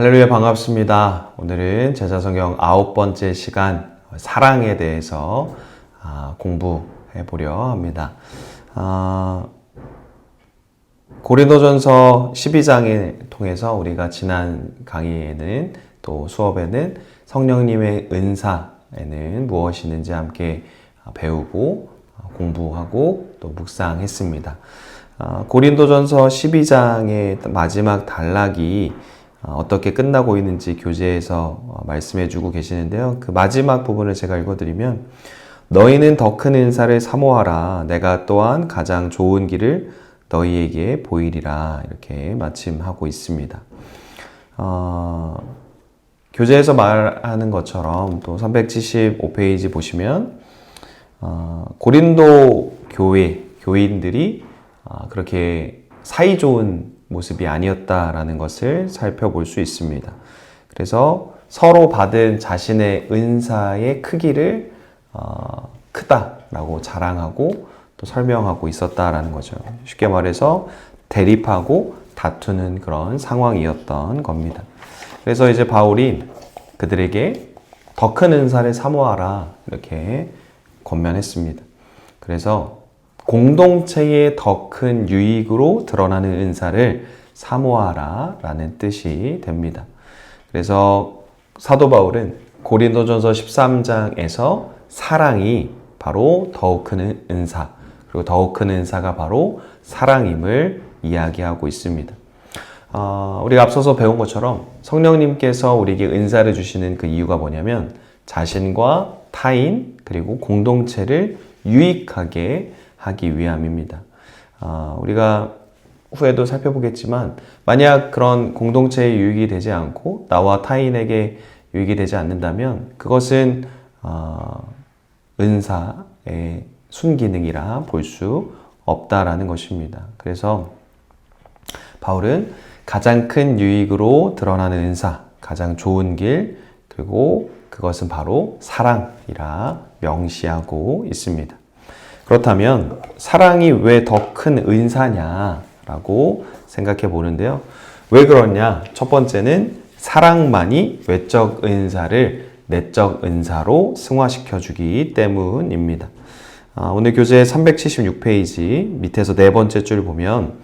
할렐루야, 반갑습니다. 오늘은 제자성경 9번째 시간 사랑에 대해서 공부해 보려 합니다. 고린도전서 12장을 통해서 우리가 지난 강의에는 또 수업에는 성령님의 은사에는 무엇이 있는지 함께 배우고 공부하고 또 묵상했습니다. 고린도전서 12장의 마지막 단락이 어떻게 끝나고 있는지 교재에서 말씀해 주고 계시는데요. 그 마지막 부분을 제가 읽어드리면, 너희는 더 큰 은사를 사모하라. 내가 또한 가장 좋은 길을 너희에게 보이리라. 이렇게 마침하고 있습니다. 교재에서 말하는 것처럼 또 375페이지 보시면 고린도 교인들이 그렇게 사이 좋은 모습이 아니었다라는 것을 살펴볼 수 있습니다. 그래서 서로 받은 자신의 은사의 크기를 크다라고 자랑하고 또 설명하고 있었다라는 거죠. 쉽게 말해서 대립하고 다투는 그런 상황이었던 겁니다. 그래서 이제 바울이 그들에게 더 큰 은사를 사모하라 이렇게 권면했습니다. 그래서 공동체의 더 큰 유익으로 드러나는 은사를 사모하라 라는 뜻이 됩니다. 그래서 사도 바울은 고린도전서 13장에서 사랑이 바로 더욱 큰 은사, 그리고 더욱 큰 은사가 바로 사랑임을 이야기하고 있습니다. 우리가 앞서서 배운 것처럼 성령님께서 우리에게 은사를 주시는 그 이유가 뭐냐면 자신과 타인 그리고 공동체를 유익하게 하기 위함입니다. 우리가 후에도 살펴보겠지만 만약 그런 공동체에 유익이 되지 않고 나와 타인에게 유익이 되지 않는다면 그것은 은사의 순기능이라 볼 수 없다라는 것입니다. 그래서 바울은 가장 큰 유익으로 드러나는 은사, 가장 좋은 길, 그리고 그것은 바로 사랑이라 명시하고 있습니다. 그렇다면 사랑이 왜 더 큰 은사냐라고 생각해 보는데요. 왜 그러냐? 첫 번째는 사랑만이 외적 은사를 내적 은사로 승화시켜 주기 때문입니다. 오늘 교재 376페이지 밑에서 네 번째 줄 보면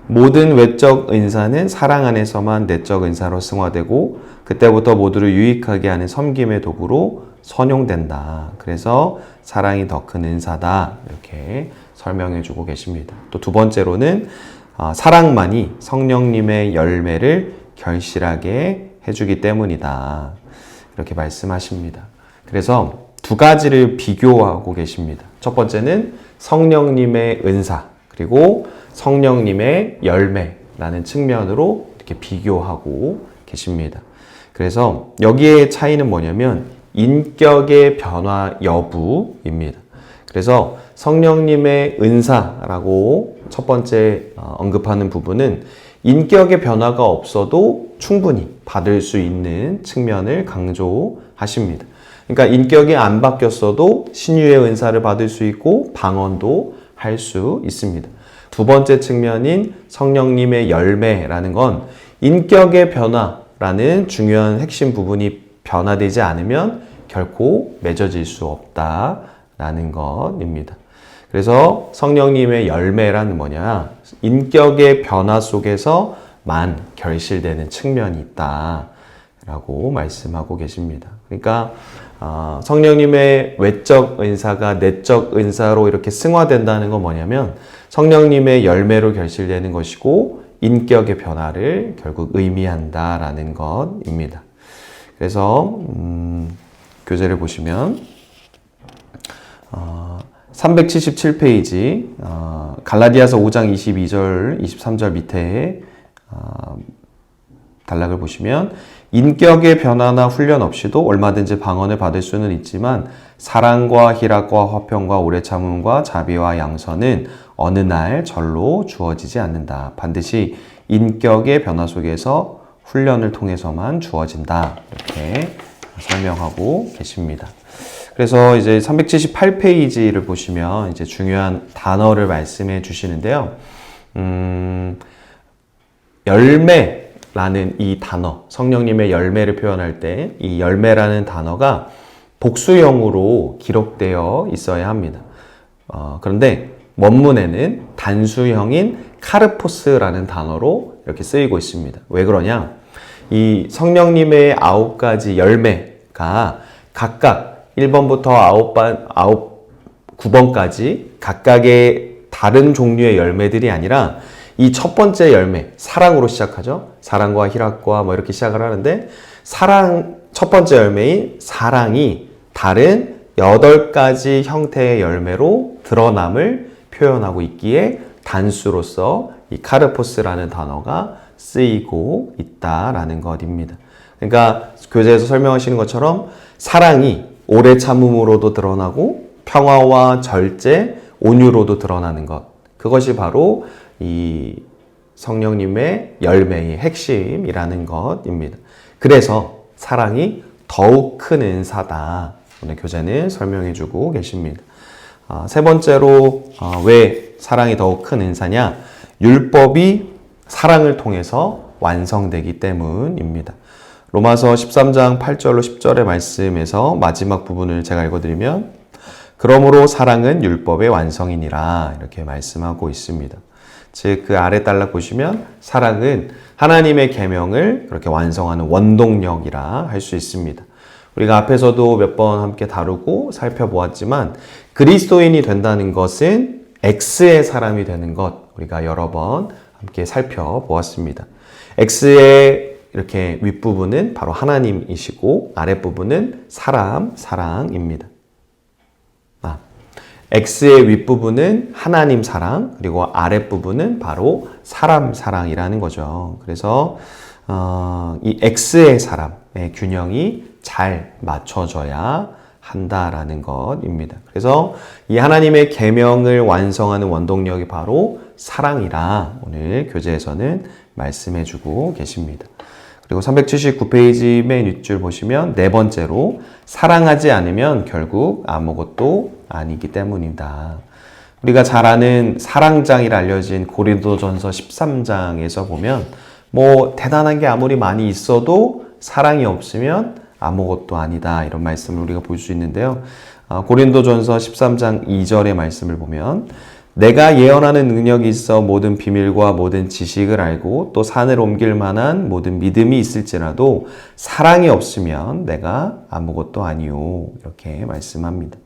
모든 외적 은사는 사랑 안에서만 내적 은사로 승화되고 그때부터 모두를 유익하게 하는 섬김의 도구로 선용된다. 그래서 사랑이 더 큰 은사다. 이렇게 설명해 주고 계십니다. 또 두 번째로는 사랑만이 성령님의 열매를 결실하게 해주기 때문이다. 이렇게 말씀하십니다. 그래서 두 가지를 비교하고 계십니다. 첫 번째는 성령님의 은사, 그리고 성령님의 열매라는 측면으로 이렇게 비교하고 계십니다. 그래서 여기에 차이는 뭐냐면 인격의 변화 여부입니다. 그래서 성령님의 은사라고 첫 번째 언급하는 부분은 인격의 변화가 없어도 충분히 받을 수 있는 측면을 강조하십니다. 그러니까 인격이 안 바뀌었어도 신유의 은사를 받을 수 있고 방언도 할 수 있습니다. 두 번째 측면인 성령님의 열매라는 건 인격의 변화라는 중요한 핵심 부분이 변화되지 않으면 결코 맺어질 수 없다라는 것입니다. 그래서 성령님의 열매란 뭐냐? 인격의 변화 속에서만 결실되는 측면이 있다라고 말씀하고 계십니다. 그러니까 성령님의 외적 은사가 내적 은사로 이렇게 승화된다는 건 뭐냐면 성령님의 열매로 결실되는 것이고 인격의 변화를 결국 의미한다라는 것입니다. 그래서 교재를 보시면 377페이지 갈라디아서 5장 22절, 23절 밑에 단락을 보시면 인격의 변화나 훈련 없이도 얼마든지 방언을 받을 수는 있지만 사랑과 희락과 화평과 오래 참음과 자비와 양선은 어느 날 절로 주어지지 않는다. 반드시 인격의 변화 속에서 훈련을 통해서만 주어진다. 이렇게 설명하고 계십니다. 그래서 이제 378페이지를 보시면 이제 중요한 단어를 말씀해 주시는데요. 열매 라는 이 단어, 성령님의 열매를 표현할 때 이 열매라는 단어가 복수형으로 기록되어 있어야 합니다. 그런데 원문에는 단수형인 카르포스라는 단어로 이렇게 쓰이고 있습니다. 왜 그러냐? 이 성령님의 9가지 열매가 각각 1번부터 9번까지 각각의 다른 종류의 열매들이 아니라 이 첫 번째 열매, 사랑으로 시작하죠. 사랑과 희락과 뭐 이렇게 시작을 하는데 첫 번째 열매인 사랑이 다른 8가지 형태의 열매로 드러남을 표현하고 있기에 단수로서 이 카르포스라는 단어가 쓰이고 있다라는 것입니다. 그러니까 교재에서 설명하시는 것처럼 사랑이 오래 참음으로도 드러나고 평화와 절제, 온유로도 드러나는 것. 그것이 바로 이 성령님의 열매의 핵심이라는 것입니다. 그래서 사랑이 더욱 큰 은사다. 오늘 교재는 설명해 주고 계십니다. 세 번째로 왜 사랑이 더욱 큰 은사냐? 율법이 사랑을 통해서 완성되기 때문입니다. 로마서 13장 8절로 10절의 말씀에서 마지막 부분을 제가 읽어드리면 그러므로 사랑은 율법의 완성이니라 이렇게 말씀하고 있습니다. 즉 그 아래 딸락 보시면 사랑은 하나님의 계명을 그렇게 완성하는 원동력이라 할 수 있습니다. 우리가 앞에서도 몇 번 함께 다루고 살펴보았지만 그리스도인이 된다는 것은 X의 사람이 되는 것 우리가 여러 번 함께 살펴보았습니다. X의 이렇게 윗부분은 바로 하나님이시고 아랫부분은 사랑입니다. X의 윗부분은 하나님 사랑, 그리고 아랫부분은 바로 사랑이라는 거죠. 그래서 이 X의 사람의 균형이 잘 맞춰져야 한다라는 것입니다. 그래서 이 하나님의 계명을 완성하는 원동력이 바로 사랑이라 오늘 교재에서는 말씀해주고 계십니다. 그리고 379페이지 맨 윗줄 보시면 네 번째로 사랑하지 않으면 결국 아무것도 아니기 때문이다. 우리가 잘 아는 사랑장이라 알려진 고린도전서 13장에서 보면 뭐 대단한 게 아무리 많이 있어도 사랑이 없으면 아무것도 아니다 이런 말씀을 우리가 볼 수 있는데요. 고린도전서 13장 2절의 말씀을 보면 내가 예언하는 능력이 있어 모든 비밀과 모든 지식을 알고 또 산을 옮길 만한 모든 믿음이 있을지라도 사랑이 없으면 내가 아무것도 아니요 이렇게 말씀합니다.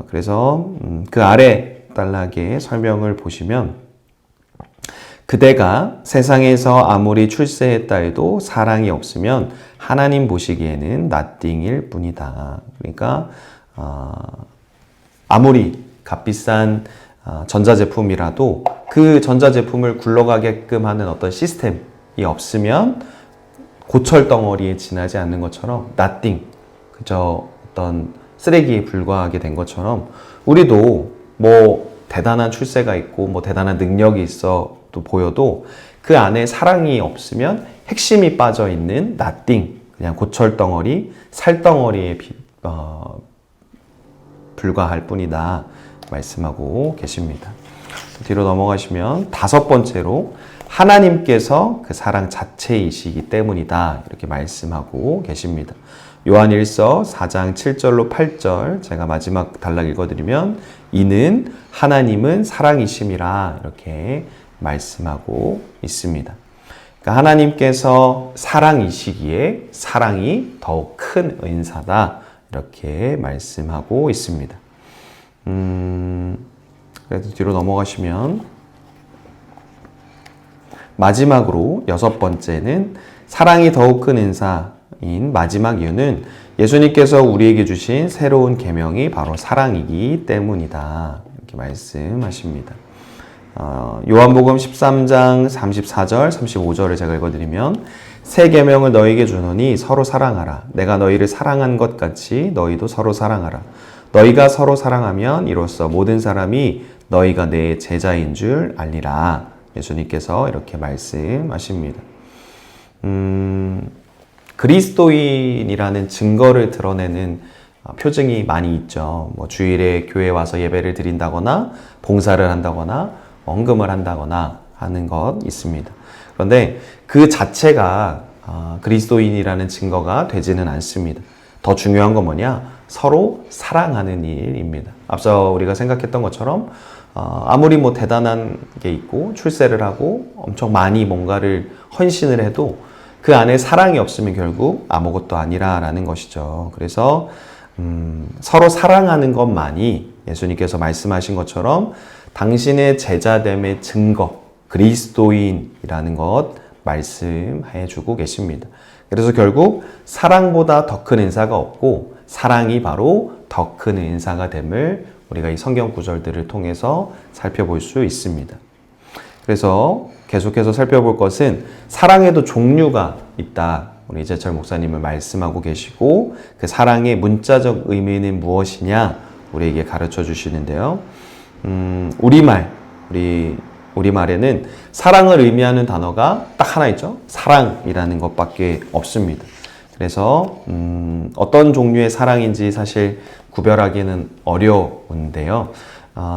그래서 그 아래 단락의 설명을 보시면 그대가 세상에서 아무리 출세했다 해도 사랑이 없으면 하나님 보시기에는 nothing일 뿐이다. 그러니까 아무리 값비싼 전자제품이라도 그 전자제품을 굴러가게끔 하는 어떤 시스템이 없으면 고철덩어리에 지나지 않는 것처럼 nothing, 그저 어떤 쓰레기에 불과하게 된 것처럼 우리도 뭐 대단한 출세가 있고 뭐 대단한 능력이 있어 또 보여도 그 안에 사랑이 없으면 핵심이 빠져 있는 nothing, 그냥 고철덩어리, 살덩어리에 불과할 뿐이다 말씀하고 계십니다. 뒤로 넘어가시면 다섯 번째로 하나님께서 그 사랑 자체이시기 때문이다 이렇게 말씀하고 계십니다. 요한일서 4장 7절로 8절 제가 마지막 단락 읽어드리면 이는 하나님은 사랑이심이라 이렇게 말씀하고 있습니다. 그러니까 하나님께서 사랑이시기에 사랑이 더욱 큰 은사다 이렇게 말씀하고 있습니다. 그래도 뒤로 넘어가시면 마지막으로 여섯 번째는 사랑이 더욱 큰 은사인 마지막 이유는 예수님께서 우리에게 주신 새로운 계명이 바로 사랑이기 때문이다 이렇게 말씀하십니다. 요한복음 13장 34절 35절을 제가 읽어드리면 새 계명을 너희에게 주노니 서로 사랑하라. 내가 너희를 사랑한 것 같이 너희도 서로 사랑하라. 너희가 서로 사랑하면 이로써 모든 사람이 너희가 내 제자인 줄 알리라. 예수님께서 이렇게 말씀하십니다. 그리스도인이라는 증거를 드러내는 표징이 많이 있죠. 뭐 주일에 교회에 와서 예배를 드린다거나 봉사를 한다거나 헌금을 한다거나 하는 것 있습니다. 그런데 그 자체가 그리스도인이라는 증거가 되지는 않습니다. 더 중요한 건 뭐냐? 서로 사랑하는 일입니다. 앞서 우리가 생각했던 것처럼 아무리 뭐 대단한 게 있고 출세를 하고 엄청 많이 뭔가를 헌신을 해도 그 안에 사랑이 없으면 결국 아무것도 아니라라는 것이죠. 그래서 서로 사랑하는 것만이 예수님께서 말씀하신 것처럼 당신의 제자됨의 증거, 그리스도인이라는 것 말씀해 주고 계십니다. 그래서 결국 사랑보다 더 큰 은사가 없고 사랑이 바로 더 큰 은사가 됨을 우리가 이 성경 구절들을 통해서 살펴볼 수 있습니다. 그래서 계속해서 살펴볼 것은 사랑에도 종류가 있다. 우리 이재철 목사님은 말씀하고 계시고 그 사랑의 문자적 의미는 무엇이냐 우리에게 가르쳐 주시는데요. 우리말에는 사랑을 의미하는 단어가 딱 하나 있죠. 사랑이라는 것밖에 없습니다. 그래서 어떤 종류의 사랑인지 사실 구별하기는 어려운데요.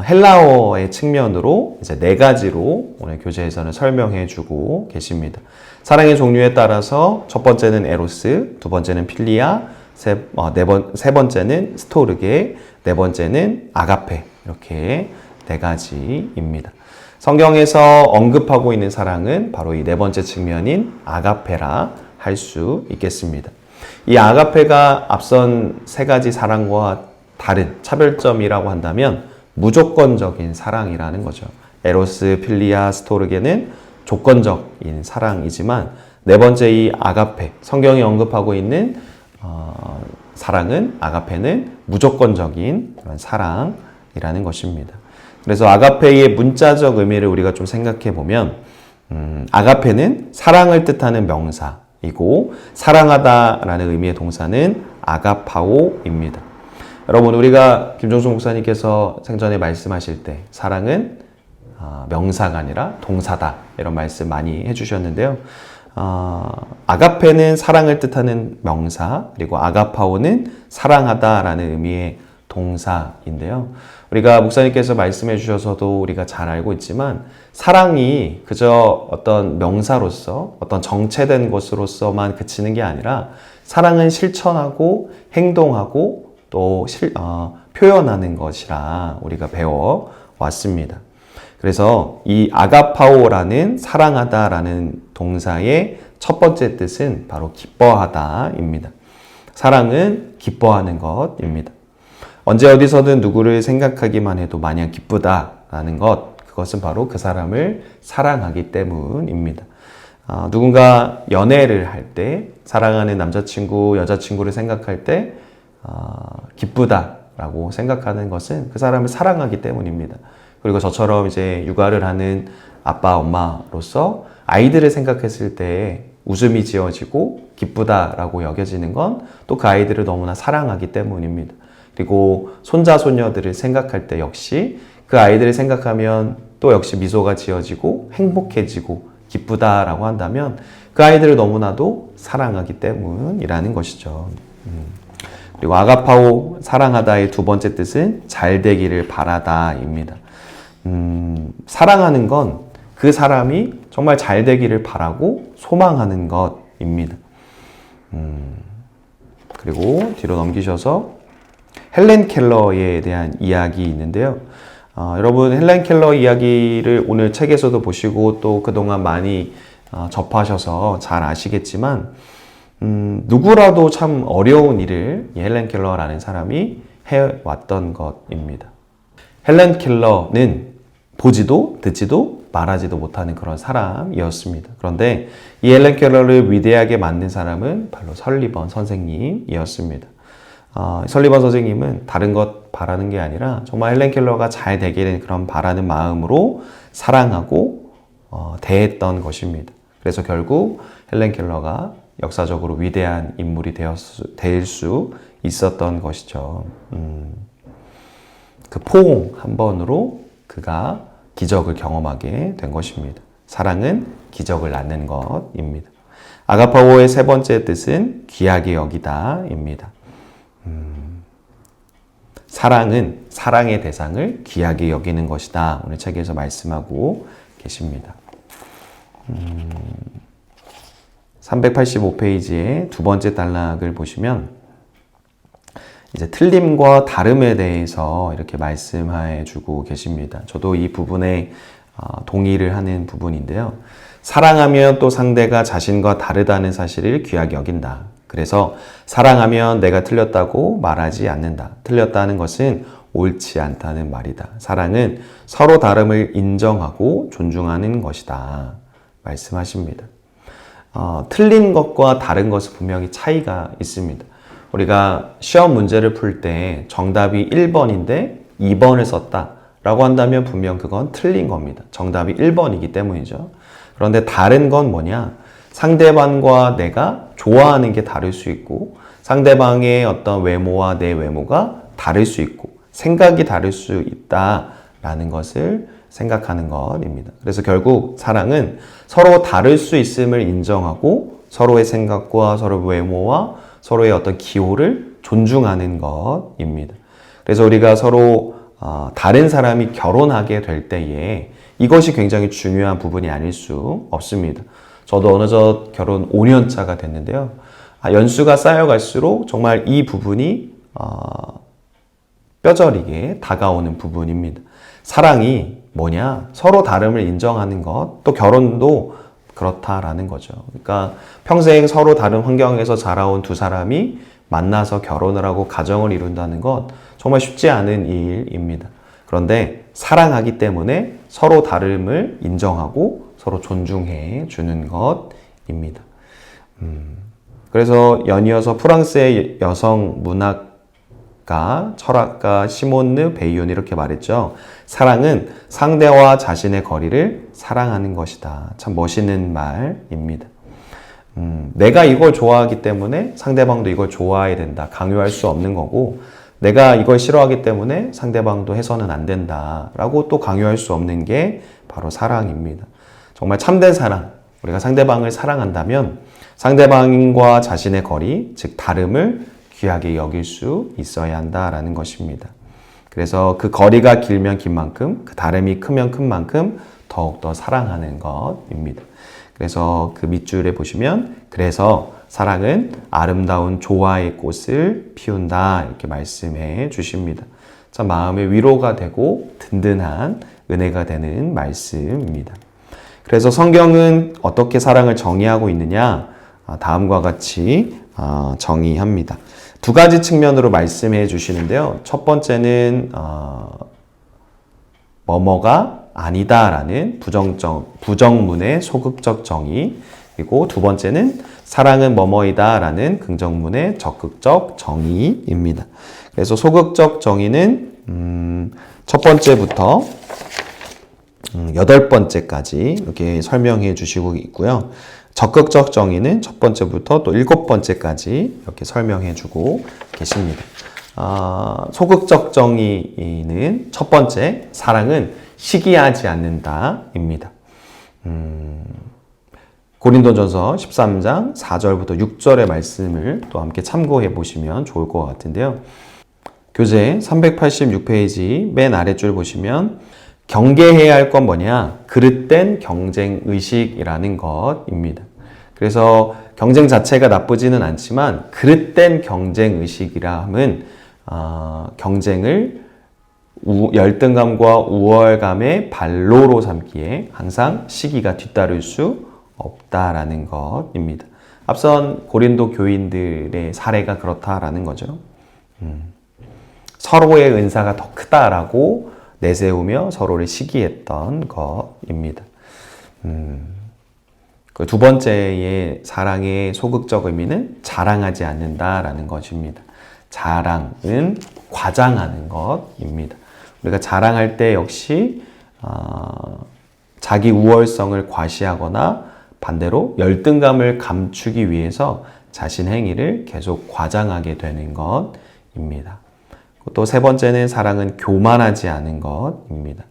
헬라어의 측면으로 이제 4가지로 오늘 교재에서는 설명해 주고 계십니다. 사랑의 종류에 따라서 첫 번째는 에로스, 두 번째는 필리아, 세 번째는 스토르게, 네 번째는 아가페, 이렇게 4가지입니다. 성경에서 언급하고 있는 사랑은 바로 이 4번째 측면인 아가페라 할 수 있겠습니다. 이 아가페가 앞선 3가지 사랑과 다른 차별점이라고 한다면 무조건적인 사랑이라는 거죠. 에로스, 필리아, 스토르게는 조건적인 사랑이지만 4번째 이 아가페, 성경이 언급하고 있는 사랑은 아가페는 무조건적인 그런 사랑이라는 것입니다. 그래서 아가페의 문자적 의미를 우리가 좀 생각해 보면 아가페는 사랑을 뜻하는 명사이고 사랑하다라는 의미의 동사는 아가파오입니다. 여러분 우리가 김종수 목사님께서 생전에 말씀하실 때 사랑은 명사가 아니라 동사다 이런 말씀 많이 해주셨는데요. 아가페는 사랑을 뜻하는 명사 그리고 아가파오는 사랑하다라는 의미의 동사인데요. 우리가 목사님께서 말씀해 주셔서도 우리가 잘 알고 있지만 사랑이 그저 어떤 명사로서 어떤 정체된 것으로서만 그치는 게 아니라 사랑은 실천하고 행동하고 또 표현하는 것이라 우리가 배워왔습니다. 그래서 이 아가파오라는 사랑하다라는 동사의 첫 번째 뜻은 바로 기뻐하다입니다. 사랑은 기뻐하는 것입니다. 언제 어디서든 누구를 생각하기만 해도 마냥 기쁘다라는 것, 그것은 바로 그 사람을 사랑하기 때문입니다. 누군가 연애를 할 때 사랑하는 남자친구, 여자친구를 생각할 때 기쁘다라고 생각하는 것은 그 사람을 사랑하기 때문입니다. 그리고 저처럼 이제 육아를 하는 아빠, 엄마로서 아이들을 생각했을 때 웃음이 지어지고 기쁘다라고 여겨지는 건 또 그 아이들을 너무나 사랑하기 때문입니다. 그리고 손자, 손녀들을 생각할 때 역시 그 아이들을 생각하면 또 역시 미소가 지어지고 행복해지고 기쁘다라고 한다면 그 아이들을 너무나도 사랑하기 때문이라는 것이죠. 그리고 아가파오, 사랑하다의 두 번째 뜻은 잘 되기를 바라다입니다. 사랑하는 건 그 사람이 정말 잘 되기를 바라고 소망하는 것입니다. 그리고 뒤로 넘기셔서 헬렌 켈러에 대한 이야기 있는데요. 여러분 헬렌 켈러 이야기를 오늘 책에서도 보시고 또 그동안 많이 접하셔서 잘 아시겠지만 누구라도 참 어려운 일을 이 헬렌 켈러라는 사람이 해왔던 것입니다. 헬렌 켈러는 보지도 듣지도 말하지도 못하는 그런 사람이었습니다. 그런데 이 헬렌 켈러를 위대하게 만든 사람은 바로 설리번 선생님이었습니다. 설리번 선생님은 다른 것 바라는 게 아니라 정말 헬렌 켈러가 잘 되게 된 그런 바라는 마음으로 사랑하고 대했던 것입니다. 그래서 결국 헬렌 켈러가 역사적으로 위대한 인물이 될 수 있었던 것이죠. 그 포옹 한 번으로 그가 기적을 경험하게 된 것입니다. 사랑은 기적을 낳는 것입니다. 아가파오의 세 번째 뜻은 귀하게 여기다입니다. 사랑은 사랑의 대상을 귀하게 여기는 것이다. 오늘 책에서 말씀하고 계십니다. 385페이지의 두 번째 단락을 보시면 이제 틀림과 다름에 대해서 이렇게 말씀해 주고 계십니다. 저도 이 부분에 동의를 하는 부분인데요. 사랑하면 또 상대가 자신과 다르다는 사실을 귀하게 여긴다. 그래서 사랑하면 내가 틀렸다고 말하지 않는다. 틀렸다는 것은 옳지 않다는 말이다. 사랑은 서로 다름을 인정하고 존중하는 것이다. 말씀하십니다. 틀린 것과 다른 것은 분명히 차이가 있습니다. 우리가 시험 문제를 풀 때 정답이 1번인데 2번을 썼다 라고 한다면 분명 그건 틀린 겁니다. 정답이 1번이기 때문이죠. 그런데 다른 건 뭐냐? 상대방과 내가 좋아하는 게 다를 수 있고 상대방의 어떤 외모와 내 외모가 다를 수 있고 생각이 다를 수 있다라는 것을 생각하는 것입니다. 그래서 결국 사랑은 서로 다를 수 있음을 인정하고 서로의 생각과 서로의 외모와 서로의 어떤 기호를 존중하는 것입니다. 그래서 우리가 서로 다른 사람이 결혼하게 될 때에 이것이 굉장히 중요한 부분이 아닐 수 없습니다. 저도 어느덧 결혼 5년 차가 됐는데요. 연수가 쌓여갈수록 정말 이 부분이 뼈저리게 다가오는 부분입니다. 사랑이 뭐냐? 서로 다름을 인정하는 것, 또 결혼도 그렇다라는 거죠. 그러니까 평생 서로 다른 환경에서 자라온 두 사람이 만나서 결혼을 하고 가정을 이룬다는 것 정말 쉽지 않은 일입니다. 그런데 사랑하기 때문에 서로 다름을 인정하고 서로 존중해 주는 것입니다. 그래서 연이어서 프랑스의 여성 문학가, 철학가 시몬느 베이온이 이렇게 말했죠. 사랑은 상대와 자신의 거리를 사랑하는 것이다. 참 멋있는 말입니다. 내가 이걸 좋아하기 때문에 상대방도 이걸 좋아해야 된다. 강요할 수 없는 거고 내가 이걸 싫어하기 때문에 상대방도 해서는 안 된다. 라고 또 강요할 수 없는 게 바로 사랑입니다. 정말 참된 사랑, 우리가 상대방을 사랑한다면 상대방과 자신의 거리, 즉 다름을 귀하게 여길 수 있어야 한다라는 것입니다. 그래서 그 거리가 길면 긴 만큼, 그 다름이 크면 큰 만큼 더욱더 사랑하는 것입니다. 그래서 그 밑줄에 보시면 그래서 사랑은 아름다운 조화의 꽃을 피운다 이렇게 말씀해 주십니다. 참 마음의 위로가 되고 든든한 은혜가 되는 말씀입니다. 그래서 성경은 어떻게 사랑을 정의하고 있느냐? 다음과 같이 정의합니다. 두 가지 측면으로 말씀해 주시는데요. 첫 번째는 뭐뭐가 아니다라는 부정문의 소극적 정의, 그리고 두 번째는 사랑은 뭐뭐이다라는 긍정문의 적극적 정의입니다. 그래서 소극적 정의는 첫 번째부터 8번째까지 이렇게 설명해 주시고 있고요. 적극적 정의는 첫 번째부터 또 7번째까지 이렇게 설명해 주고 계십니다. 소극적 정의는 첫 번째, 사랑은 시기하지 않는다입니다. 고린도전서 13장 4절부터 6절의 말씀을 또 함께 참고해 보시면 좋을 것 같은데요. 교재 386페이지 맨 아랫줄 보시면 경계해야 할 건 뭐냐? 그릇된 경쟁의식이라는 것입니다. 그래서 경쟁 자체가 나쁘지는 않지만 그릇된 경쟁의식이라 함은 경쟁을 열등감과 우월감의 발로로 삼기에 항상 시기가 뒤따를 수 없다라는 것입니다. 앞선 고린도 교인들의 사례가 그렇다라는 거죠. 서로의 은사가 더 크다라고 내세우며 서로를 시기했던 것입니다. 그 두 번째의 사랑의 소극적 의미는 자랑하지 않는다라는 것입니다. 자랑은 과장하는 것입니다. 우리가 자랑할 때 역시 자기 우월성을 과시하거나 반대로 열등감을 감추기 위해서 자신 행위를 계속 과장하게 되는 것입니다. 또 세 번째는 사랑은 교만하지 않은 것입니다.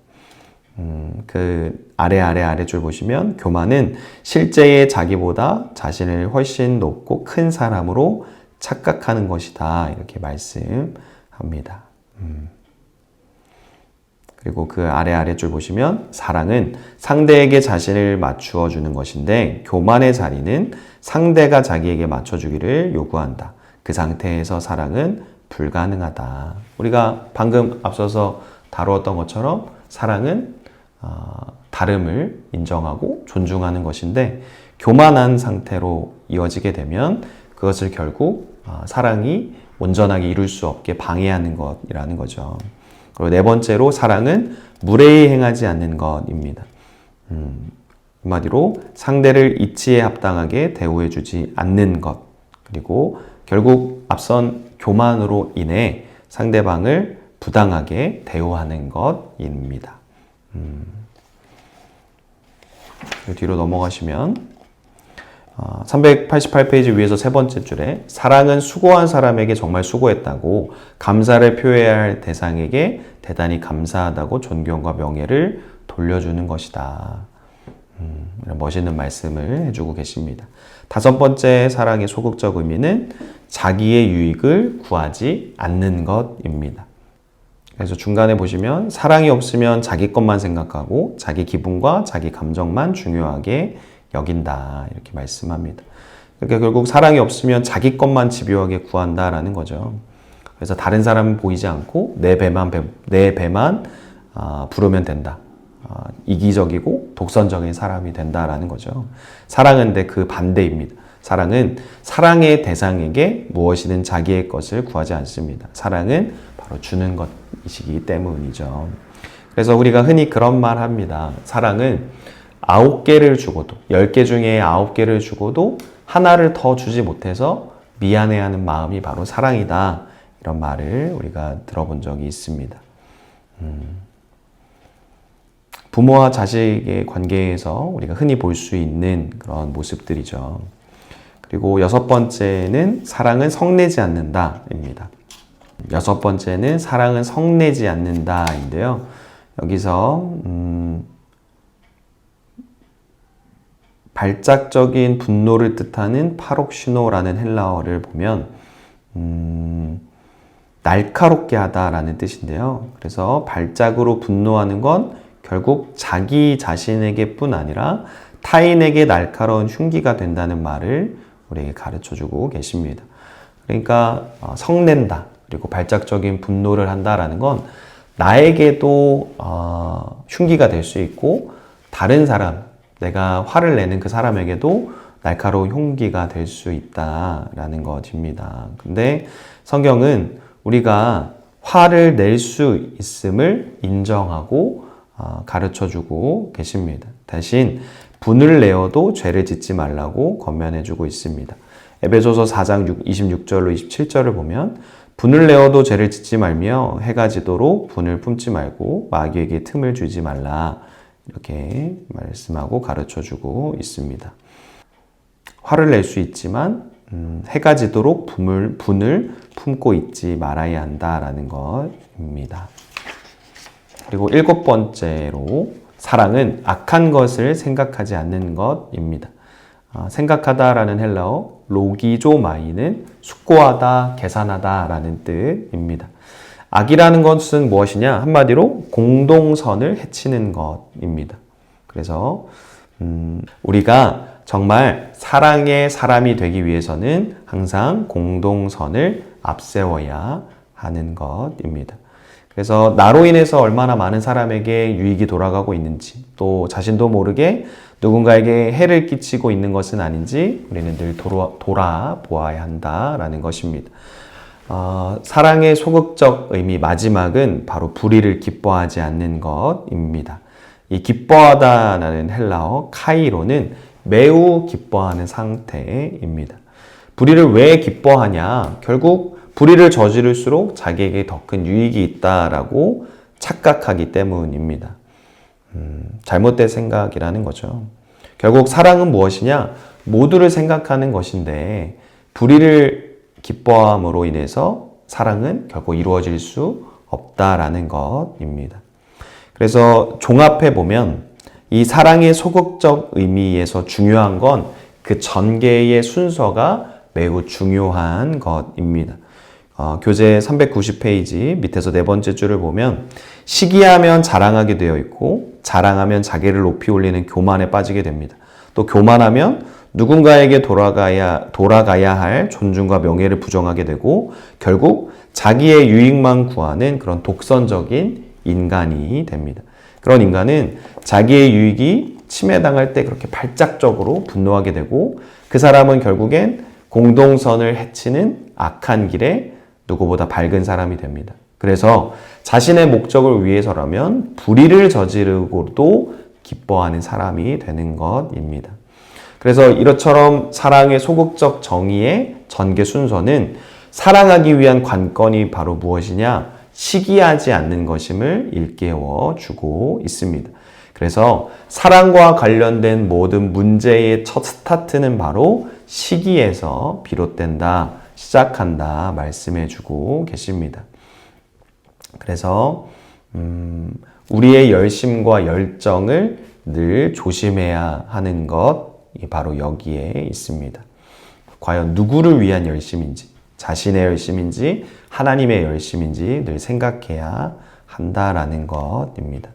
그 아래줄 보시면 교만은 실제의 자기보다 자신을 훨씬 높고 큰 사람으로 착각하는 것이다. 이렇게 말씀합니다. 그리고 그 아래줄 보시면 사랑은 상대에게 자신을 맞추어 주는 것인데 교만의 자리는 상대가 자기에게 맞춰주기를 요구한다. 그 상태에서 사랑은 불가능하다. 우리가 방금 앞서서 다루었던 것처럼 사랑은 다름을 인정하고 존중하는 것인데 교만한 상태로 이어지게 되면 그것을 결국 사랑이 온전하게 이룰 수 없게 방해하는 것이라는 거죠. 그리고 네 번째로 사랑은 무례히 행하지 않는 것입니다. 한마디로 상대를 이치에 합당하게 대우해주지 않는 것. 그리고 결국 앞선 교만으로 인해 상대방을 부당하게 대우하는 것입니다. 뒤로 넘어가시면 388페이지 위에서 세 번째 줄에 사랑은 수고한 사람에게 정말 수고했다고 감사를 표해야 할 대상에게 대단히 감사하다고 존경과 명예를 돌려주는 것이다. 이런 멋있는 말씀을 해주고 계십니다. 다섯 번째 사랑의 소극적 의미는 자기의 유익을 구하지 않는 것입니다. 그래서 중간에 보시면 사랑이 없으면 자기 것만 생각하고 자기 기분과 자기 감정만 중요하게 여긴다 이렇게 말씀합니다. 그러니까 결국 사랑이 없으면 자기 것만 집요하게 구한다라는 거죠. 그래서 다른 사람은 보이지 않고 내 배만 부르면 된다. 이기적이고 독선적인 사람이 된다라는 거죠. 사랑은 근데 그 반대입니다. 사랑은 사랑의 대상에게 무엇이든 자기의 것을 구하지 않습니다. 사랑은 바로 주는 것이기 때문이죠. 그래서 우리가 흔히 그런 말 합니다. 사랑은 9개를 주고도 10개 중에 9개를 주고도 하나를 더 주지 못해서 미안해하는 마음이 바로 사랑이다. 이런 말을 우리가 들어본 적이 있습니다. 부모와 자식의 관계에서 우리가 흔히 볼 수 있는 그런 모습들이죠. 그리고 여섯 번째는 사랑은 성내지 않는다입니다. 여섯 번째는 사랑은 성내지 않는다인데요. 여기서 발작적인 분노를 뜻하는 파록시노라는 헬라어를 보면 날카롭게 하다라는 뜻인데요. 그래서 발작으로 분노하는 건 결국 자기 자신에게 뿐 아니라 타인에게 날카로운 흉기가 된다는 말을 우리에게 가르쳐주고 계십니다. 그러니까 성낸다 그리고 발작적인 분노를 한다라는 건 나에게도 흉기가 될 수 있고 다른 사람 내가 화를 내는 그 사람에게도 날카로운 흉기가 될 수 있다라는 것입니다. 근데 성경은 우리가 화를 낼 수 있음을 인정하고 가르쳐주고 계십니다. 대신 분을 내어도 죄를 짓지 말라고 권면해주고 있습니다. 에베소서 4장 26절로 27절을 보면 분을 내어도 죄를 짓지 말며 해가 지도록 분을 품지 말고 마귀에게 틈을 주지 말라 이렇게 말씀하고 가르쳐주고 있습니다. 화를 낼 수 있지만 해가 지도록 분을 품고 있지 말아야 한다라는 것입니다. 그리고 일곱 번째로 사랑은 악한 것을 생각하지 않는 것입니다. 생각하다라는 헬라어 로기조마이는 숙고하다, 계산하다라는 뜻입니다. 악이라는 것은 무엇이냐? 한마디로 공동선을 해치는 것입니다. 그래서 우리가 정말 사랑의 사람이 되기 위해서는 항상 공동선을 앞세워야 하는 것입니다. 그래서 나로 인해서 얼마나 많은 사람에게 유익이 돌아가고 있는지 또 자신도 모르게 누군가에게 해를 끼치고 있는 것은 아닌지 우리는 늘 돌아보아야 한다라는 것입니다. 사랑의 소극적 의미 마지막은 바로 불의를 기뻐하지 않는 것입니다. 이 기뻐하다라는 헬라어 카이로는 매우 기뻐하는 상태입니다. 불의를 왜 기뻐하냐? 결국 불의를 저지를수록 자기에게 더 큰 유익이 있다라고 착각하기 때문입니다. 잘못된 생각이라는 거죠. 결국 사랑은 무엇이냐? 모두를 생각하는 것인데 불의를 기뻐함으로 인해서 사랑은 결국 이루어질 수 없다라는 것입니다. 그래서 종합해 보면 이 사랑의 소극적 의미에서 중요한 건 그 전개의 순서가 매우 중요한 것입니다. 교재 390페이지 밑에서 네 번째 줄을 보면 시기하면 자랑하게 되어 있고 자랑하면 자기를 높이 올리는 교만에 빠지게 됩니다. 또 교만하면 누군가에게 돌아가야 할 존중과 명예를 부정하게 되고 결국 자기의 유익만 구하는 그런 독선적인 인간이 됩니다. 그런 인간은 자기의 유익이 침해당할 때 그렇게 발작적으로 분노하게 되고 그 사람은 결국엔 공동선을 해치는 악한 길에 누구보다 밝은 사람이 됩니다. 그래서 자신의 목적을 위해서라면 불의를 저지르고도 기뻐하는 사람이 되는 것입니다. 그래서 이것처럼 사랑의 소극적 정의의 전개 순서는 사랑하기 위한 관건이 바로 무엇이냐? 시기하지 않는 것임을 일깨워 주고 있습니다. 그래서 사랑과 관련된 모든 문제의 첫 스타트는 바로 시기에서 비롯된다, 시작한다 말씀해 주고 계십니다. 그래서 우리의 열심과 열정을 늘 조심해야 하는 것이 바로 여기에 있습니다. 과연 누구를 위한 열심인지, 자신의 열심인지, 하나님의 열심인지 늘 생각해야 한다라는 것입니다.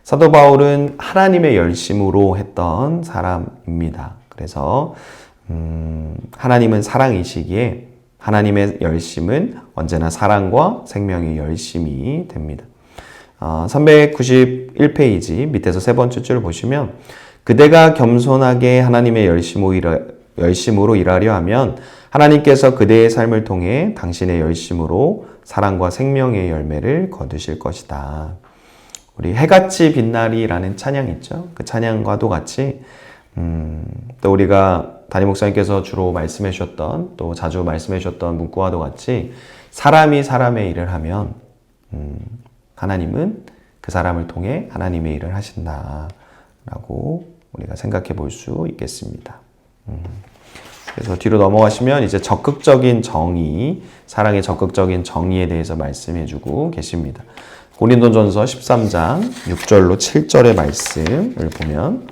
사도 바울은 하나님의 열심으로 했던 사람입니다. 그래서 하나님은 사랑이시기에 하나님의 열심은 언제나 사랑과 생명의 열심이 됩니다. 391페이지 밑에서 세 번째 줄 보시면 그대가 겸손하게 하나님의 열심으로 일하려 하면 하나님께서 그대의 삶을 통해 당신의 열심으로 사랑과 생명의 열매를 거두실 것이다. 우리 해같이 빛나리라는 찬양 있죠? 그 찬양과도 같이 또 우리가 담임 목사님께서 주로 말씀해 주셨던 또 자주 말씀해 주셨던 문구와도 같이 사람이 사람의 일을 하면 하나님은 그 사람을 통해 하나님의 일을 하신다라고 우리가 생각해 볼 수 있겠습니다. 그래서 뒤로 넘어가시면 이제 적극적인 정의, 사랑의 적극적인 정의에 대해서 말씀해 주고 계십니다. 고린도전서 13장 6절로 7절의 말씀을 보면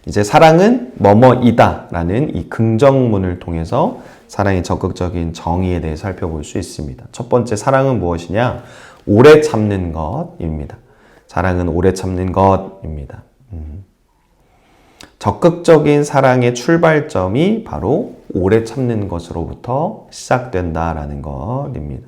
이제 사랑은 뭐뭐이다 라는 이 긍정문을 통해서 사랑의 적극적인 정의에 대해 살펴볼 수 있습니다. 첫 번째 사랑은 무엇이냐? 오래 참는 것입니다. 사랑은 오래 참는 것입니다. 적극적인 사랑의 출발점이 바로 오래 참는 것으로부터 시작된다라는 것입니다.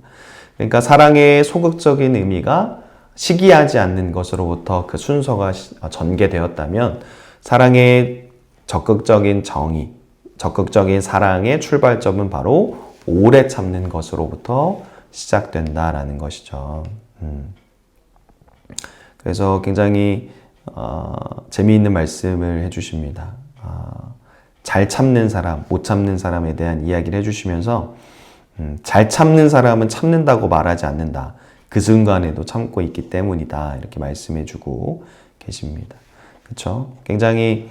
그러니까 사랑의 소극적인 의미가 시기하지 않는 것으로부터 그 순서가 전개되었다면 사랑의 적극적인 정의, 적극적인 사랑의 출발점은 바로 오래 참는 것으로부터 시작된다라는 것이죠. 그래서 굉장히 재미있는 말씀을 해주십니다. 잘 참는 사람, 못 참는 사람에 대한 이야기를 해주시면서 잘 참는 사람은 참는다고 말하지 않는다. 그 순간에도 참고 있기 때문이다. 이렇게 말씀해주고 계십니다. 그렇죠? 굉장히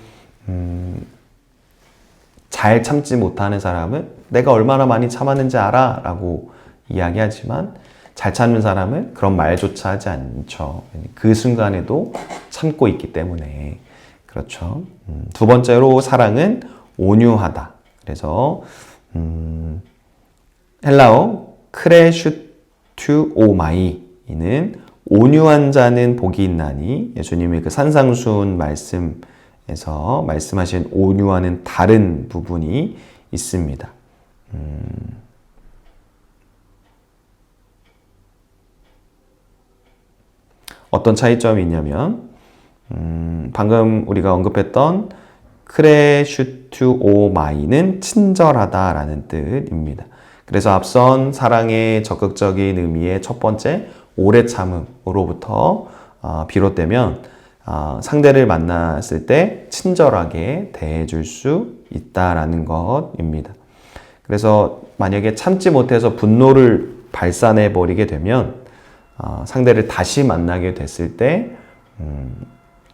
잘 참지 못하는 사람은 내가 얼마나 많이 참았는지 알아 라고 이야기하지만 잘 참는 사람은 그런 말조차 하지 않죠. 그 순간에도 참고 있기 때문에 그렇죠. 두 번째로 사랑은 온유하다. 그래서 헬라어 크레슈투오마이는 온유한 자는 복이 있나니 예수님의 그 산상수훈 말씀에서 말씀하신 온유와는 다른 부분이 있습니다. 어떤 차이점이 있냐면 방금 우리가 언급했던 크레슈투오마이는 친절하다라는 뜻입니다. 그래서 앞선 사랑의 적극적인 의미의 첫 번째 오래 참음으로부터 비롯되면 상대를 만났을 때 친절하게 대해줄 수 있다라는 것입니다. 그래서 만약에 참지 못해서 분노를 발산해 버리게 되면 상대를 다시 만나게 됐을 때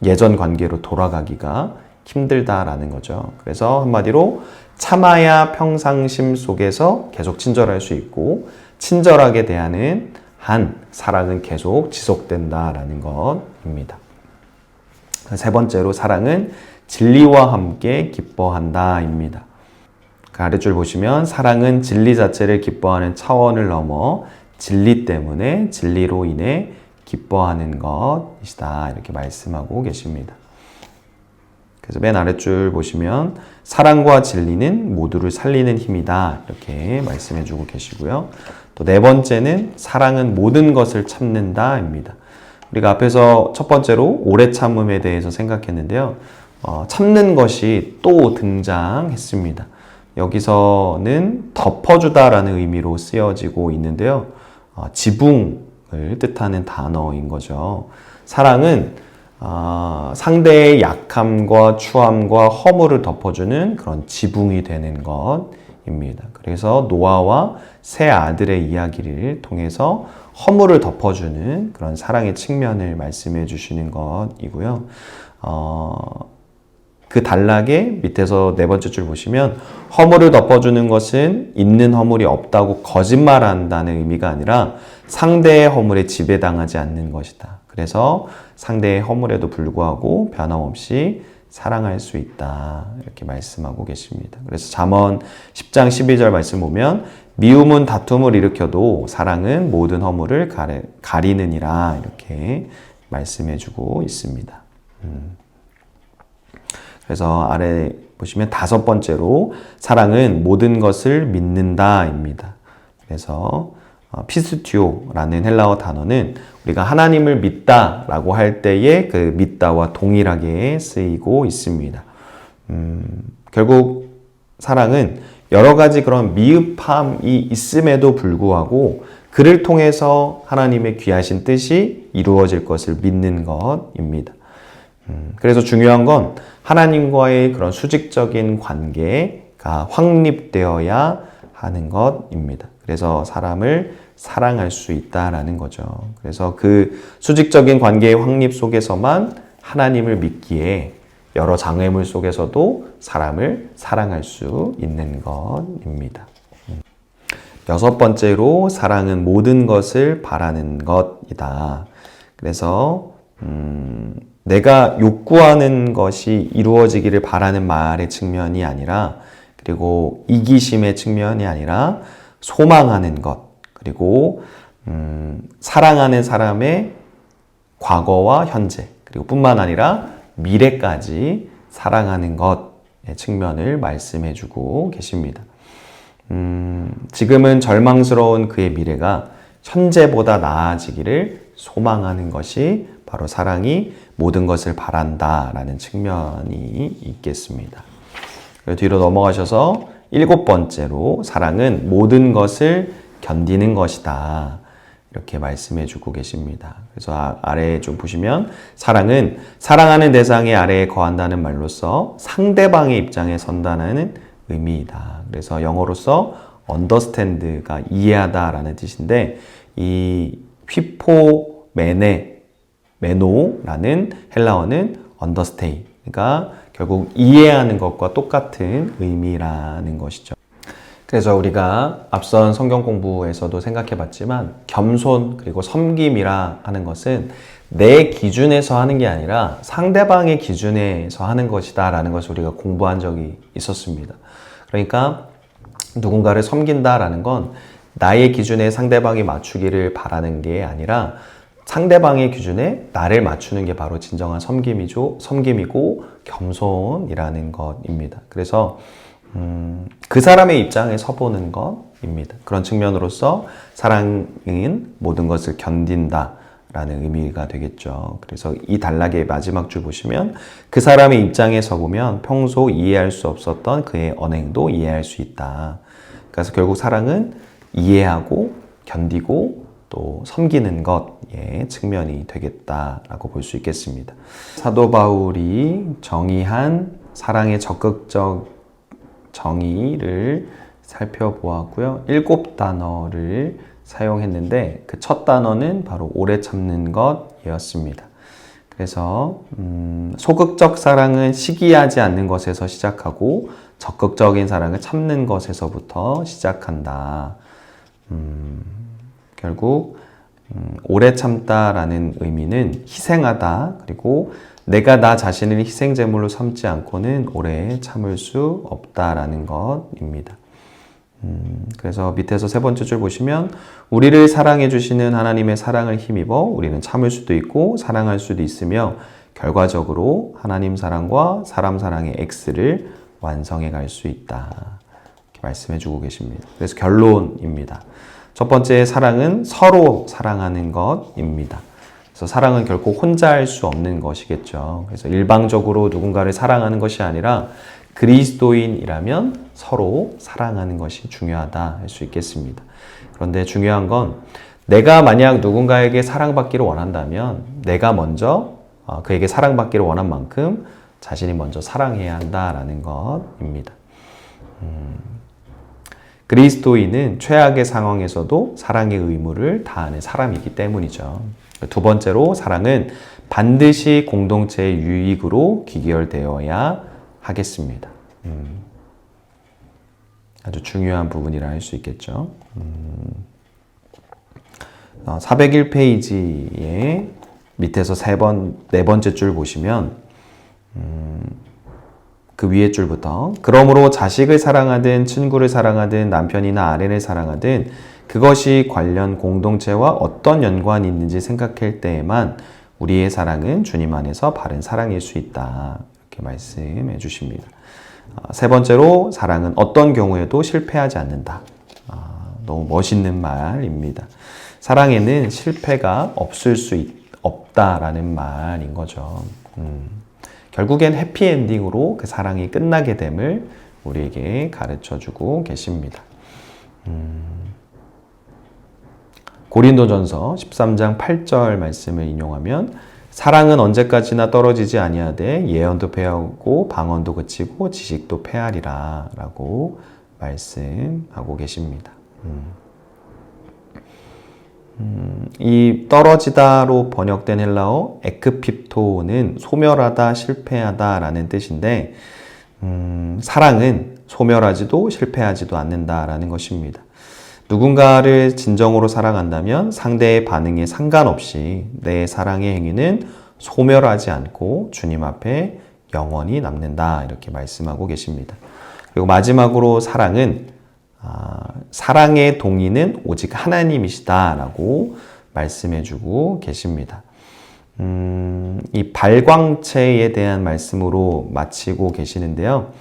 예전 관계로 돌아가기가 힘들다라는 거죠. 그래서 한마디로 참아야 평상심 속에서 계속 친절할 수 있고 친절하게 대하는 한 사랑은 계속 지속된다라는 것입니다. 세 번째로 사랑은 진리와 함께 기뻐한다입니다. 그 아랫줄 보시면 사랑은 진리 자체를 기뻐하는 차원을 넘어 진리 때문에 진리로 인해 기뻐하는 것이다. 이렇게 말씀하고 계십니다. 그래서 맨 아랫줄 보시면 사랑과 진리는 모두를 살리는 힘이다. 이렇게 말씀해 주고 계시고요. 또 네 번째는 사랑은 모든 것을 참는다. 입니다. 우리가 앞에서 첫 번째로 오래 참음에 대해서 생각했는데요. 참는 것이 또 등장했습니다. 여기서는 덮어주다라는 의미로 쓰여지고 있는데요. 지붕을 뜻하는 단어인 거죠. 사랑은 상대의 약함과 추함과 허물을 덮어주는 그런 지붕이 되는 것입니다. 그래서 노아와 세 아들의 이야기를 통해서 허물을 덮어주는 그런 사랑의 측면을 말씀해 주시는 것이고요. 그 단락의 밑에서 네 번째 줄 보시면 허물을 덮어주는 것은 있는 허물이 없다고 거짓말한다는 의미가 아니라 상대의 허물에 지배당하지 않는 것이다. 그래서 상대의 허물에도 불구하고 변함없이 사랑할 수 있다. 이렇게 말씀하고 계십니다. 그래서 잠언 10장 12절 말씀 보면 미움은 다툼을 일으켜도 사랑은 모든 허물을 가리느니라. 이렇게 말씀해주고 있습니다. 그래서 아래 보시면 다섯 번째로 사랑은 모든 것을 믿는다입니다. 그래서 피스티오라는 헬라어 단어는 우리가 하나님을 믿다라고 할 때의 그 믿다와 동일하게 쓰이고 있습니다. 결국 사랑은 여러 가지 그런 미흡함이 있음에도 불구하고 그를 통해서 하나님의 귀하신 뜻이 이루어질 것을 믿는 것입니다. 그래서 중요한 건 하나님과의 그런 수직적인 관계가 확립되어야 하는 것입니다. 그래서 사람을 사랑할 수 있다라는 거죠. 그래서 그 수직적인 관계의 확립 속에서만 하나님을 믿기에 여러 장애물 속에서도 사람을 사랑할 수 있는 것입니다. 여섯 번째로 사랑은 모든 것을 바라는 것이다. 그래서 내가 욕구하는 것이 이루어지기를 바라는 말의 측면이 아니라 그리고 이기심의 측면이 아니라 소망하는 것 그리고 사랑하는 사람의 과거와 현재 그리고 뿐만 아니라 미래까지 사랑하는 것의 측면을 말씀해주고 계십니다. 지금은 절망스러운 그의 미래가 현재보다 나아지기를 소망하는 것이 바로 사랑이 모든 것을 바란다라는 측면이 있겠습니다. 뒤로 넘어가셔서 일곱 번째로 사랑은 모든 것을 견디는 것이다. 이렇게 말씀해 주고 계십니다. 그래서 아래에 좀 보시면 사랑은 사랑하는 대상의 아래에 거한다는 말로써 상대방의 입장에 선다는 의미이다. 그래서 영어로서 understand가 이해하다라는 뜻인데 이 휘포메노라는 헬라어는 understand. 그러니까 결국 이해하는 것과 똑같은 의미라는 것이죠. 그래서 우리가 앞선 성경 공부에서도 생각해 봤지만 겸손 그리고 섬김이라 하는 것은 내 기준에서 하는 게 아니라 상대방의 기준에서 하는 것이다 라는 것을 우리가 공부한 적이 있었습니다. 그러니까 누군가를 섬긴다라는 건 나의 기준에 상대방이 맞추기를 바라는 게 아니라 상대방의 기준에 나를 맞추는 게 바로 진정한 섬김이고 겸손이라는 것입니다. 그래서 그 사람의 입장에 서보는 것입니다. 그런 측면으로서 사랑은 모든 것을 견딘다라는 의미가 되겠죠. 그래서 이 단락의 마지막 줄 보시면 그 사람의 입장에 서보면 평소 이해할 수 없었던 그의 언행도 이해할 수 있다. 그래서 결국 사랑은 이해하고 견디고 또 섬기는 것의 측면이 되겠다라고 볼 수 있겠습니다. 사도 바울이 정의한 사랑의 적극적 정의를 살펴보았고요. 7단어를 사용했는데 그 첫 단어는 바로 오래 참는 것이었습니다. 그래서 소극적 사랑은 시기하지 않는 것에서 시작하고 적극적인 사랑은 참는 것에서부터 시작한다. 결국 오래 참다라는 의미는 희생하다, 그리고 내가 나 자신을 희생제물로 삼지 않고는 오래 참을 수 없다라는 것입니다. 그래서 밑에서 세 번째 줄 보시면 우리를 사랑해 주시는 하나님의 사랑을 힘입어 우리는 참을 수도 있고 사랑할 수도 있으며 결과적으로 하나님 사랑과 사람 사랑의 X를 완성해 갈 수 있다. 이렇게 말씀해 주고 계십니다. 그래서 결론입니다. 첫 번째 사랑은 서로 사랑하는 것입니다. 그래서 사랑은 결코 혼자 할 수 없는 것이겠죠. 그래서 일방적으로 누군가를 사랑하는 것이 아니라 그리스도인이라면 서로 사랑하는 것이 중요하다 할 수 있겠습니다. 그런데 중요한 건 내가 만약 누군가에게 사랑받기를 원한다면 내가 먼저 그에게 사랑받기를 원한 만큼 자신이 먼저 사랑해야 한다라는 것입니다. 그리스도인은 최악의 상황에서도 사랑의 의무를 다하는 사람이기 때문이죠. 두 번째로 사랑은 반드시 공동체의 유익으로 귀결되어야 하겠습니다. 아주 중요한 부분이라 할 수 있겠죠. 401페이지에 밑에서 네 번째 줄 보시면 그 위에 줄부터 그러므로 자식을 사랑하든 친구를 사랑하든 남편이나 아내를 사랑하든 그것이 관련 공동체와 어떤 연관이 있는지 생각할 때에만 우리의 사랑은 주님 안에서 바른 사랑일 수 있다. 이렇게 말씀해 주십니다. 세 번째로 사랑은 어떤 경우에도 실패하지 않는다. 너무 멋있는 말입니다. 사랑에는 실패가 없을 수 없다라는 말인 거죠. 결국엔 해피엔딩으로 그 사랑이 끝나게 됨을 우리에게 가르쳐주고 계십니다. 고린도전서 13장 8절 말씀을 인용하면 사랑은 언제까지나 떨어지지 아니하되 예언도 패하고 방언도 그치고 지식도 패하리라 라고 말씀하고 계십니다. 이 떨어지다로 번역된 헬라어 에크핍토는 소멸하다, 실패하다 라는 뜻인데 사랑은 소멸하지도 실패하지도 않는다라는 것입니다. 누군가를 진정으로 사랑한다면 상대의 반응에 상관없이 내 사랑의 행위는 소멸하지 않고 주님 앞에 영원히 남는다 이렇게 말씀하고 계십니다. 그리고 마지막으로 사랑은 사랑의 동의는 오직 하나님이시다라고 말씀해주고 계십니다. 이 발광체에 대한 말씀으로 마치고 계시는데요.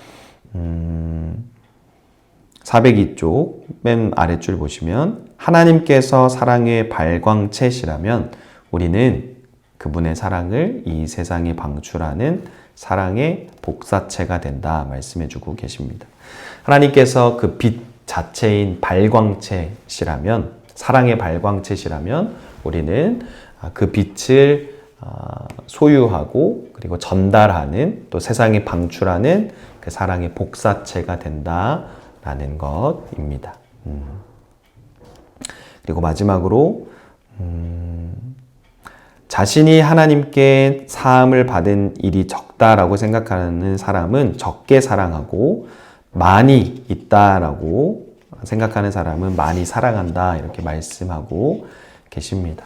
402쪽 맨 아랫줄 보시면 하나님께서 사랑의 발광체시라면 우리는 그분의 사랑을 이 세상에 방출하는 사랑의 복사체가 된다 말씀해주고 계십니다. 하나님께서 그 빛 자체인 발광체시라면 사랑의 발광체시라면 우리는 그 빛을 소유하고 그리고 전달하는 또 세상에 방출하는 그 사랑의 복사체가 된다라는 것입니다. 그리고 마지막으로 자신이 하나님께 사함을 받은 일이 적다라고 생각하는 사람은 적게 사랑하고 많이 있다라고 생각하는 사람은 많이 사랑한다 이렇게 말씀하고 계십니다.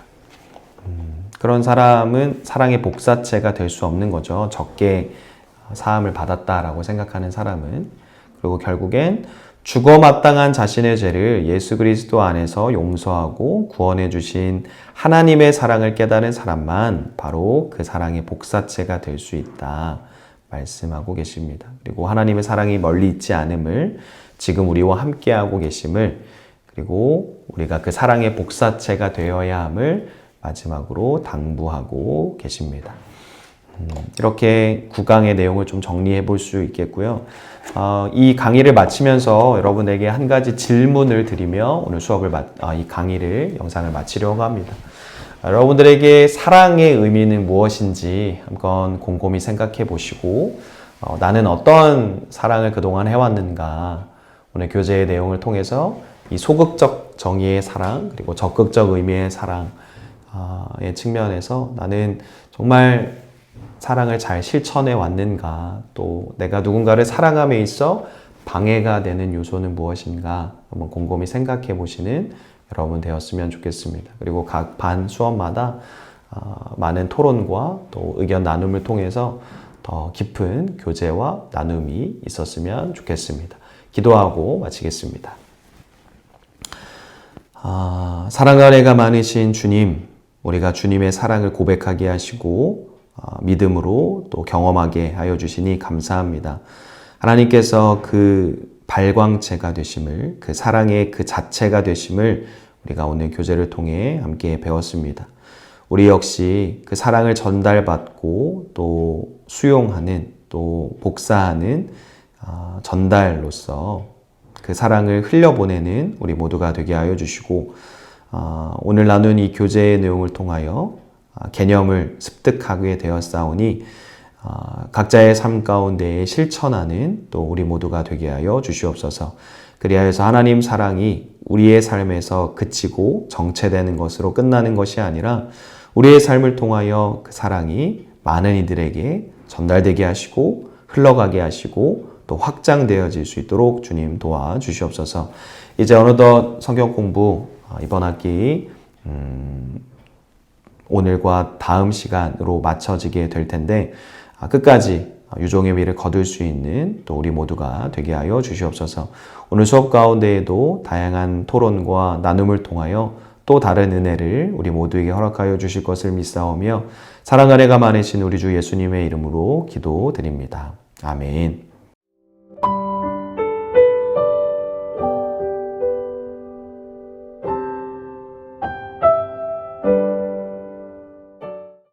그런 사람은 사랑의 복사체가 될 수 없는 거죠. 적게 사함을 받았다라고 생각하는 사람은. 그리고 결국엔 죽어 마땅한 자신의 죄를 예수 그리스도 안에서 용서하고 구원해 주신 하나님의 사랑을 깨달은 사람만 바로 그 사랑의 복사체가 될 수 있다 말씀하고 계십니다. 그리고 하나님의 사랑이 멀리 있지 않음을 지금 우리와 함께하고 계심을 그리고 우리가 그 사랑의 복사체가 되어야 함을 마지막으로 당부하고 계십니다. 이렇게 9강의 내용을 좀 정리해 볼 수 있겠고요. 이 강의를 마치면서 여러분에게 한 가지 질문을 드리며 오늘 이 강의를 영상을 마치려고 합니다. 여러분들에게 사랑의 의미는 무엇인지 한번 곰곰이 생각해 보시고 나는 어떤 사랑을 그동안 해왔는가 오늘 교재의 내용을 통해서 이 소극적 정의의 사랑 그리고 적극적 의미의 사랑의 측면에서 나는 정말 사랑을 잘 실천해 왔는가 또 내가 누군가를 사랑함에 있어 방해가 되는 요소는 무엇인가 한번 곰곰이 생각해 보시는 여러분 되었으면 좋겠습니다. 그리고 각 반 수업마다 많은 토론과 또 의견 나눔을 통해서 더 깊은 교제와 나눔이 있었으면 좋겠습니다. 기도하고 마치겠습니다. 사랑과 은혜가 많으신 주님, 우리가 주님의 사랑을 고백하게 하시고 믿음으로 또 경험하게 하여 주시니 감사합니다. 하나님께서 그 발광체가 되심을, 그 사랑의 그 자체가 되심을 우리가 오늘 교제를 통해 함께 배웠습니다. 우리 역시 그 사랑을 전달받고 또 수용하는, 또 복사하는 전달로서 그 사랑을 흘려보내는 우리 모두가 되게 하여 주시고, 오늘 나눈 이 교제의 내용을 통하여 개념을 습득하게 되었사오니 각자의 삶 가운데 실천하는 또 우리 모두가 되게 하여 주시옵소서. 그리하여서 하나님 사랑이 우리의 삶에서 그치고 정체되는 것으로 끝나는 것이 아니라 우리의 삶을 통하여 그 사랑이 많은 이들에게 전달되게 하시고 흘러가게 하시고 또 확장되어질 수 있도록 주님 도와주시옵소서. 이제 어느덧 성경 공부 이번 학기 오늘과 다음 시간으로 맞춰지게 될 텐데 끝까지 유종의 미를 거둘 수 있는 또 우리 모두가 되게 하여 주시옵소서. 오늘 수업 가운데에도 다양한 토론과 나눔을 통하여 또 다른 은혜를 우리 모두에게 허락하여 주실 것을 믿사오며 사랑 은혜가 많으신 우리 주 예수님의 이름으로 기도드립니다. 아멘.